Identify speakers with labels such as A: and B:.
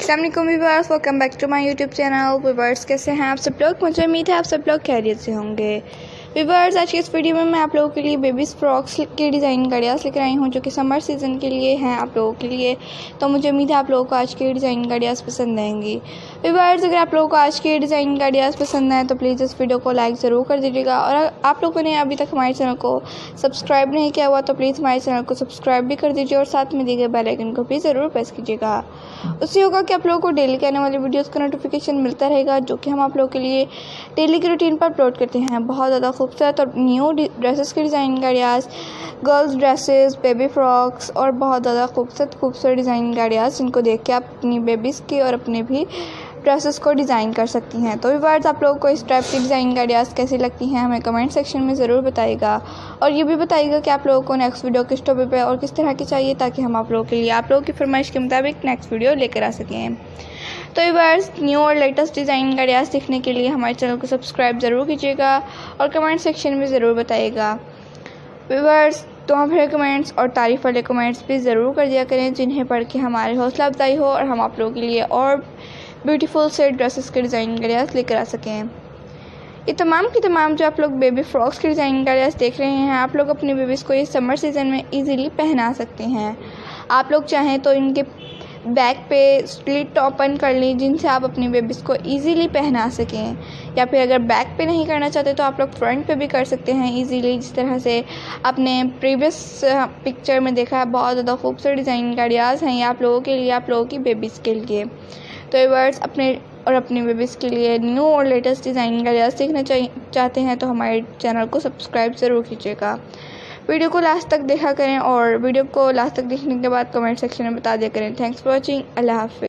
A: अस्सलाम वालेकुम viewers, welcome back to my YouTube channel. Viewers, कैसे हैं आप सब लोग? मुझे उम्मीद है आप सब लोग खैरियत से होंगे। व्यूअर्स, आज की इस वीडियो में मैं आप लोगों के लिए बेबीज़ फ्रॉक्स की डिज़ाइन गाड़ियास लेकर आई हूँ जो कि समर सीज़न के लिए हैं आप लोगों के लिए। तो मुझे उम्मीद है आप लोगों को आज की डिज़ाइन गाड़ियास पसंद आएंगी। व्यूअर्स, अगर आप लोगों को आज की डिज़ाइन गाड़ियास पसंद आए तो प्लीज़ इस वीडियो को लाइक ज़रूर कर दीजिएगा, और आप लोगों ने अभी तक हमारे चैनल को सब्सक्राइब नहीं किया हुआ तो प्लीज़ हमारे चैनल को सब्सक्राइब भी कर दीजिए और साथ में दिए गए बेल आइकन को भी ज़रूर प्रेस कीजिएगा। उससे होगा कि आप लोगों को डेली के आने वाली वीडियोस का नोटिफिकेशन मिलता रहेगा जो कि हम आप लोगों के लिए डेली की रूटीन पर अपलोड करते हैं। बहुत ज़्यादा खूबसूरत और न्यू ड्रेसेस की डिज़ाइन गाड़ियास, गर्ल्स ड्रेसेस, बेबी फ्रॉक्स और बहुत ज़्यादा खूबसूरत डिज़ाइन गाड़ियास जिनको देख के आप अपनी बेबीज़ की और अपने भी ड्रेसेस को डिज़ाइन कर सकती हैं। तो व्यूअर्स, आप लोगों को इस टाइप की डिज़ाइन गाड़ियास कैसी लगती हैं हमें कमेंट सेक्शन में ज़रूर बताइएगा, और ये भी बताइएगा कि आप लोगों को नेक्स्ट वीडियो किस टॉपिक पे और किस तरह की चाहिए ताकि हम आप लोगों के लिए आप लोगों की फरमाइश के मुताबिक नेक्स्ट वीडियो लेकर आ सकें। तो व्यूअर्स, न्यू और लेटेस्ट डिज़ाइन गाड़ियास सीखने के लिए हमारे चैनल को सब्सक्राइब ज़रूर कीजिएगा और कमेंट सेक्शन में ज़रूर बताइएगा। व्यूअर्स, तो फिर कमेंट्स और तारीफ़ वाले कमेंट्स भी ज़रूर कर दिया करें जिन्हें पढ़ के हमारी हौसला अफजाई हो और हम आप लोगों के लिए और ब्यूटीफुल से ड्रेसेस के डिज़ाइन गाड़ियास लेकर आ सकें। ये तमाम की तमाम जो आप लोग बेबी फ्रॉक्स की डिज़ाइन गाड़ियास देख रहे हैं, आप लोग अपनी बेबीज़ को ये समर सीज़न में इजीली पहना सकते हैं। आप लोग चाहें तो इनके बैक पे स्लिट ओपन कर लें जिनसे आप अपनी बेबीज़ को इजीली पहना सकें, या फिर अगर बैक पे नहीं करना चाहते तो आप लोग फ्रंट पे भी कर सकते हैं इजीली, जिस तरह से आपने प्रीवियस पिक्चर में देखा है। बहुत ज़्यादा खूबसूरत डिज़ाइन गाड़ियास हैं ये आप लोगों के लिए, आप लोगों की बेबीज़ के लिए। तो व्यूअर्स, अपनी बेबीज़ के लिए न्यू और लेटेस्ट डिज़ाइन गाड़ियास सीखना चाहते हैं तो हमारे चैनल को सब्सक्राइब ज़रूर कीजिएगा। वीडियो को लास्ट तक देखा करें और वीडियो को लास्ट तक देखने के बाद कमेंट सेक्शन में बता दिया करें। Thanks for watching. अल्लाह हाफ़िज़।